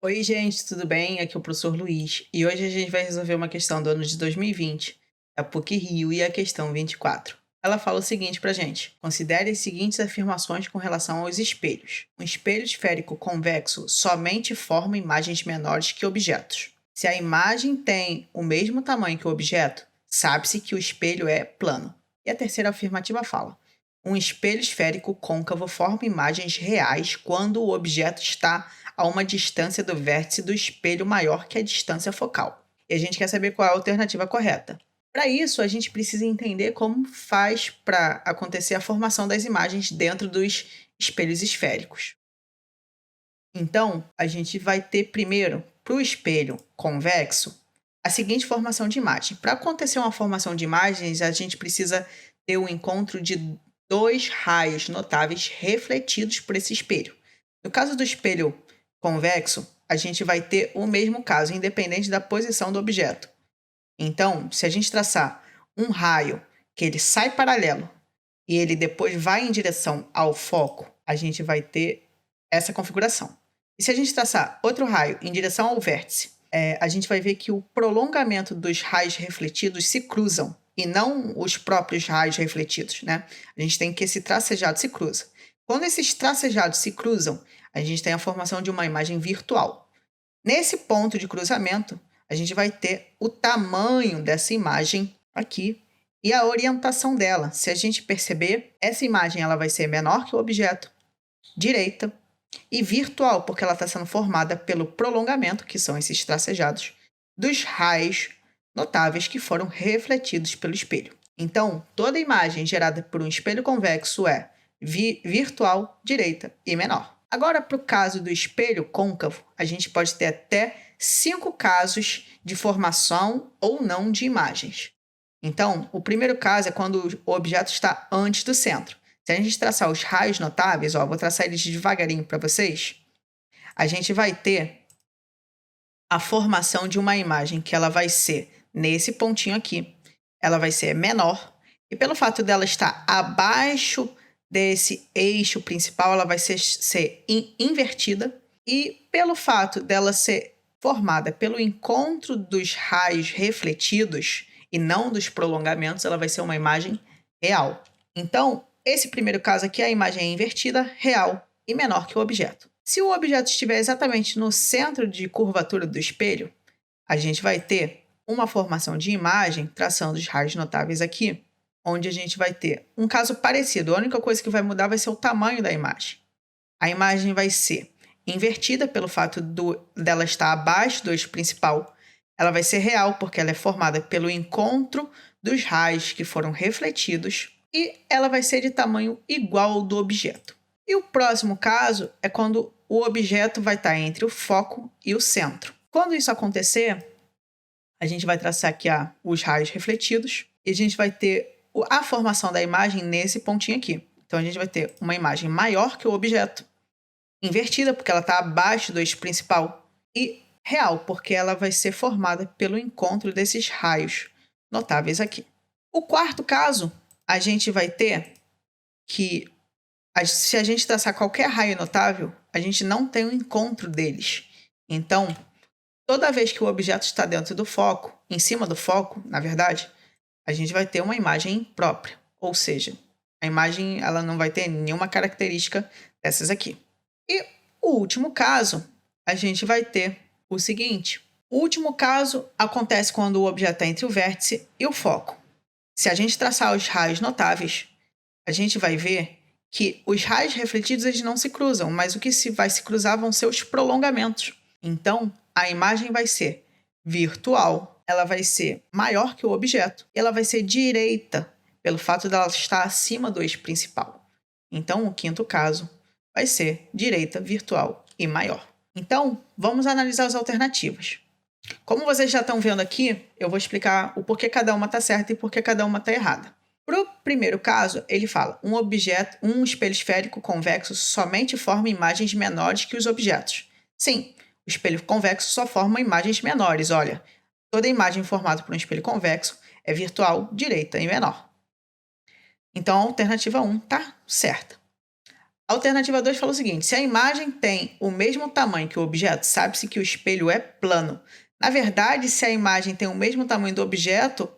Oi, gente, tudo bem? Aqui é o professor Luiz e hoje a gente vai resolver uma questão do ano de 2020, da PUC-Rio e a questão 24. Ela fala o seguinte pra gente: considere as seguintes afirmações com relação aos espelhos. Um espelho esférico convexo somente forma imagens menores que objetos. Se a imagem tem o mesmo tamanho que o objeto, sabe-se que o espelho é plano. E a terceira afirmativa fala: um espelho esférico côncavo forma imagens reais quando o objeto está a uma distância do vértice do espelho maior que a distância focal. E a gente quer saber qual é a alternativa correta. Para isso, a gente precisa entender como faz para acontecer a formação das imagens dentro dos espelhos esféricos. Então, a gente vai ter primeiro, para o espelho convexo, a seguinte formação de imagem. Para acontecer uma formação de imagens, a gente precisa ter o encontro de dois raios notáveis refletidos por esse espelho. No caso do espelho convexo, a gente vai ter o mesmo caso, independente da posição do objeto. Então, se a gente traçar um raio que ele sai paralelo e ele depois vai em direção ao foco, a gente vai ter essa configuração. E se a gente traçar outro raio em direção ao vértice, a gente vai ver que o prolongamento dos raios refletidos se cruzam e não os próprios raios refletidos, né? A gente tem que esse tracejado se cruza. Quando esses tracejados se cruzam, a gente tem a formação de uma imagem virtual. Nesse ponto de cruzamento, a gente vai ter o tamanho dessa imagem aqui e a orientação dela. Se a gente perceber, essa imagem ela vai ser menor que o objeto, direita, e virtual, porque ela está sendo formada pelo prolongamento, que são esses tracejados, dos raios notáveis que foram refletidos pelo espelho. Então, toda imagem gerada por um espelho convexo é virtual, direita e menor. Agora, para o caso do espelho côncavo, a gente pode ter até 5 casos de formação ou não de imagens. Então, o primeiro caso é quando o objeto está antes do centro. Se a gente traçar os raios notáveis, vou traçar eles devagarinho para vocês, a gente vai ter a formação de uma imagem que ela vai ser nesse pontinho aqui. Ela vai ser menor, e pelo fato dela estar abaixo desse eixo principal, ela vai ser invertida, e pelo fato dela ser formada pelo encontro dos raios refletidos e não dos prolongamentos, ela vai ser uma imagem real. Então, esse primeiro caso aqui, a imagem é invertida, real e menor que o objeto. Se o objeto estiver exatamente no centro de curvatura do espelho, a gente vai ter uma formação de imagem, traçando os raios notáveis aqui, onde a gente vai ter um caso parecido. A única coisa que vai mudar vai ser o tamanho da imagem. A imagem vai ser invertida pelo fato dela estar abaixo do eixo principal. Ela vai ser real porque ela é formada pelo encontro dos raios que foram refletidos, e ela vai ser de tamanho igual ao do objeto. E o próximo caso é quando o objeto vai estar entre o foco e o centro. Quando isso acontecer, a gente vai traçar aqui os raios refletidos e a gente vai ter a formação da imagem nesse pontinho aqui. Então, a gente vai ter uma imagem maior que o objeto, invertida porque ela está abaixo do eixo principal, e real porque ela vai ser formada pelo encontro desses raios notáveis aqui. O quarto caso, a gente vai ter que se a gente traçar qualquer raio notável, a gente não tem um encontro deles. Então, toda vez que o objeto está dentro do foco, em cima do foco, na verdade, a gente vai ter uma imagem própria. Ou seja, a imagem ela não vai ter nenhuma característica dessas aqui. E o último caso, a gente vai ter o seguinte. O último caso acontece quando o objeto está entre o vértice e o foco. Se a gente traçar os raios notáveis, a gente vai ver que os raios refletidos eles não se cruzam, mas o que vai se cruzar vão ser os prolongamentos. Então, a imagem vai ser virtual, ela vai ser maior que o objeto, e ela vai ser direita, pelo fato dela estar acima do eixo principal. Então, o quinto caso vai ser direita, virtual e maior. Então, vamos analisar as alternativas. Como vocês já estão vendo aqui, eu vou explicar o porquê cada uma está certa e porquê cada uma está errada. Para o primeiro caso, ele fala: um espelho esférico convexo somente forma imagens menores que os objetos. Sim, o espelho convexo só forma imagens menores. Olha, toda imagem formada por um espelho convexo é virtual, direita e menor. Então, a alternativa 1 está certa. A alternativa 2 fala o seguinte: se a imagem tem o mesmo tamanho que o objeto, sabe-se que o espelho é plano. Na verdade, se a imagem tem o mesmo tamanho do objeto,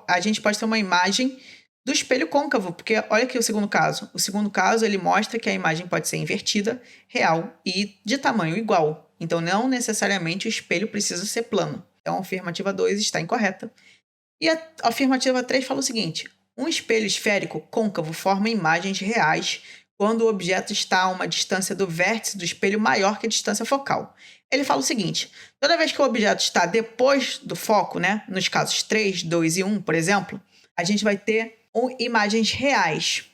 a gente pode ter uma imagem do espelho côncavo, porque olha aqui o segundo caso. O segundo caso, ele mostra que a imagem pode ser invertida, real e de tamanho igual. Então, não necessariamente o espelho precisa ser plano. Então, a afirmativa 2 está incorreta. E a afirmativa 3 fala o seguinte: um espelho esférico côncavo forma imagens reais quando o objeto está a uma distância do vértice do espelho maior que a distância focal. Ele fala o seguinte: toda vez que o objeto está depois do foco, né, nos casos 3, 2 e 1, por exemplo, a gente vai ter imagens reais.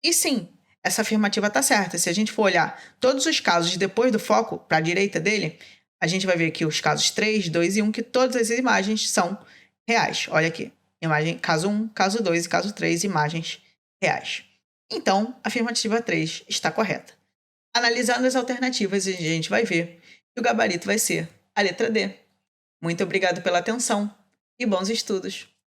E sim, essa afirmativa está certa. Se a gente for olhar todos os casos depois do foco, para a direita dele, a gente vai ver aqui os casos 3, 2 e 1, que todas as imagens são reais. Olha aqui. Imagem, caso 1, caso 2 e caso 3, imagens reais. Então, a afirmativa 3 está correta. Analisando as alternativas, a gente vai ver que o gabarito vai ser a letra D. Muito obrigado pela atenção e bons estudos!